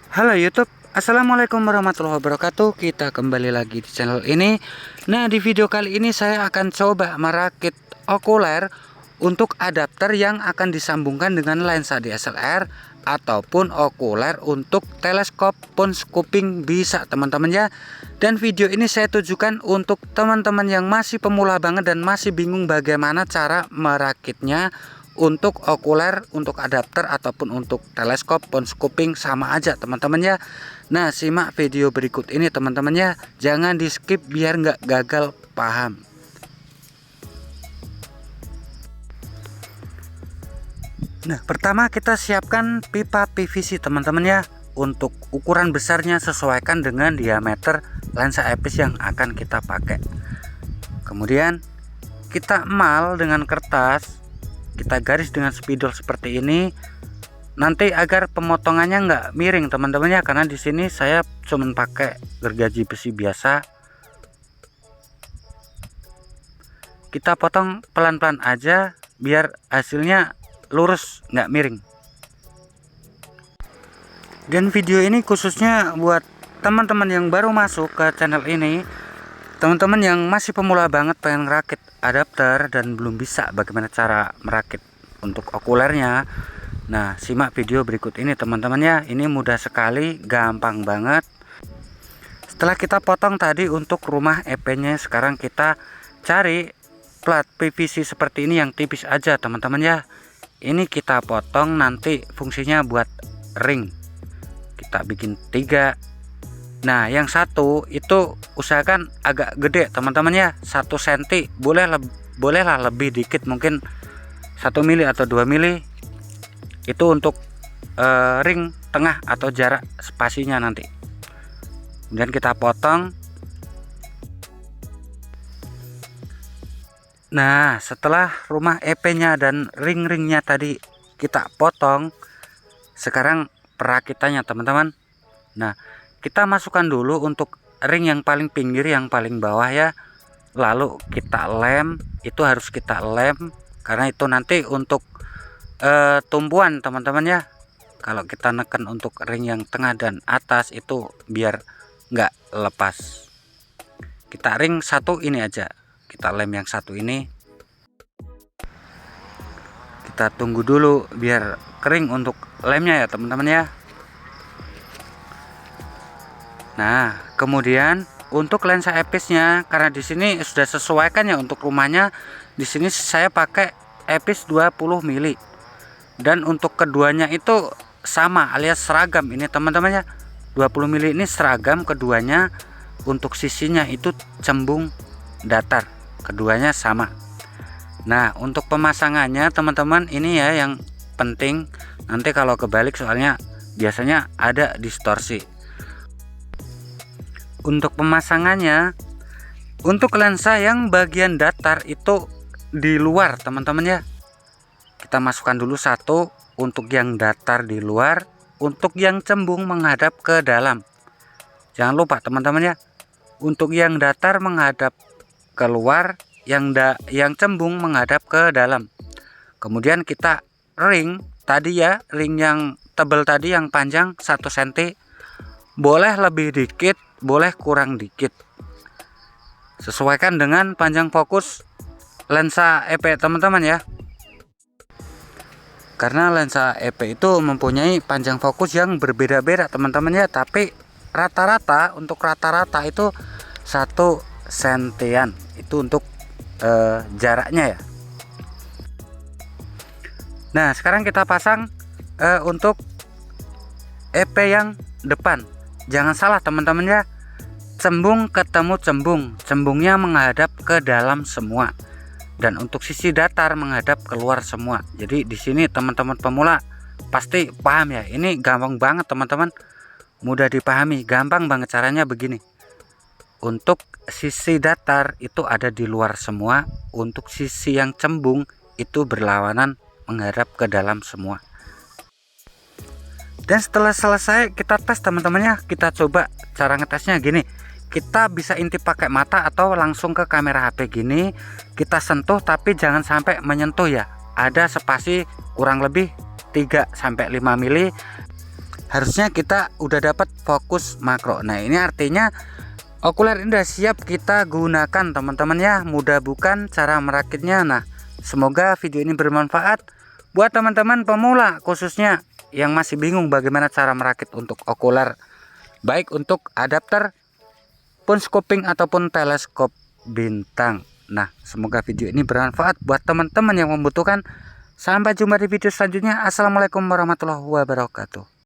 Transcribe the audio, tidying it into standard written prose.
Halo YouTube, Assalamualaikum warahmatullahi wabarakatuh. Kita kembali lagi di channel ini. Nah, di video kali ini saya akan coba merakit okuler untuk adapter yang akan disambungkan dengan lensa DSLR ataupun okuler untuk teleskop pun scoping bisa teman-teman ya. Dan video ini saya tujukan untuk teman-teman yang masih pemula banget dan masih bingung bagaimana cara merakitnya. Untuk okuler, untuk adapter ataupun untuk teleskop pun scoping sama aja teman-teman ya. Nah, simak video berikut ini teman-teman ya, jangan di skip biar nggak gagal paham. Nah, pertama kita siapkan pipa PVC teman-teman ya. Untuk ukuran besarnya sesuaikan dengan diameter lensa epis yang akan kita pakai. Kemudian kita emal dengan kertas, kita garis dengan spidol seperti ini nanti agar pemotongannya nggak miring teman-teman ya, karena di sini saya cuma pakai gergaji besi biasa. Kita potong pelan-pelan aja biar hasilnya lurus nggak miring. Dan video ini khususnya buat teman-teman yang baru masuk ke channel ini, teman-teman yang masih pemula banget pengen rakit adapter dan belum bisa bagaimana cara merakit untuk okulernya. Nah, simak video berikut ini teman-teman ya. Ini mudah sekali, gampang banget. Setelah kita potong tadi untuk rumah EP-nya, sekarang kita cari plat PVC seperti ini yang tipis aja teman-teman ya. Ini kita potong, nanti fungsinya buat ring. Kita bikin 3. Nah, yang satu itu usahakan agak gede teman-teman ya, 1 cm, bolehlah lebih dikit, mungkin 1 mili atau 2 mili. Itu untuk ring tengah atau jarak spasinya nanti. Kemudian kita potong. Nah, setelah rumah EP-nya dan ring-ringnya tadi kita potong, sekarang perakitannya teman-teman. Nah, kita masukkan dulu untuk ring yang paling pinggir, yang paling bawah ya. Lalu kita lem, itu harus kita lem karena itu nanti untuk tumpuan teman-teman ya. Kalau kita neken untuk ring yang tengah dan atas itu biar nggak lepas. Kita ring satu ini aja, kita lem yang satu ini. Kita tunggu dulu biar kering untuk lemnya ya teman-teman ya. Nah, kemudian untuk lensa episnya, karena di sini sudah sesuaikan ya untuk rumahnya. Di sini saya pakai epis 20 mili. Dan untuk keduanya itu sama alias seragam ini teman-teman ya. 20 mili ini seragam keduanya. Untuk sisinya itu cembung datar. Keduanya sama. Nah, untuk pemasangannya teman-teman ini ya yang penting. Nanti kalau kebalik soalnya biasanya ada distorsi. Untuk pemasangannya, untuk lensa yang bagian datar itu di luar teman-teman ya. Kita masukkan dulu satu untuk yang datar di luar, untuk yang cembung menghadap ke dalam. Jangan lupa teman-teman ya. Untuk yang datar menghadap keluar, yang cembung menghadap ke dalam. Kemudian kita ring tadi ya, ring yang tebal tadi yang panjang 1 cm. Boleh lebih dikit, boleh kurang dikit, sesuaikan dengan panjang fokus lensa EP teman-teman ya, karena lensa EP itu mempunyai panjang fokus yang berbeda-beda teman-teman ya. Tapi rata-rata, untuk rata-rata itu 1 sentian itu untuk jaraknya ya. Nah, sekarang kita pasang untuk EP yang depan. Jangan salah teman-teman ya, cembung ketemu cembung, cembungnya menghadap ke dalam semua, dan untuk sisi datar menghadap keluar semua. Jadi di sini teman-teman pemula pasti paham ya. Ini gampang banget teman-teman, mudah dipahami, gampang banget caranya begini. Untuk sisi datar itu ada di luar semua, untuk sisi yang cembung itu berlawanan menghadap ke dalam semua. Dan setelah selesai kita tes teman-teman ya, kita coba cara ngetesnya gini. Kita bisa intip pakai mata atau langsung ke kamera HP gini. Kita sentuh tapi jangan sampai menyentuh ya. Ada spasi kurang lebih 3-5 mili. harusnya kita udah dapat fokus makro. Nah ini artinya okuler ini udah siap kita gunakan teman-teman ya. Mudah bukan cara merakitnya. Nah semoga video ini bermanfaat buat teman-teman pemula, khususnya yang masih bingung bagaimana cara merakit untuk okuler, baik untuk adapter, pun scoping ataupun teleskop bintang. Nah semoga video ini bermanfaat buat teman-teman yang membutuhkan. Sampai jumpa di video selanjutnya. Assalamualaikum warahmatullahi wabarakatuh.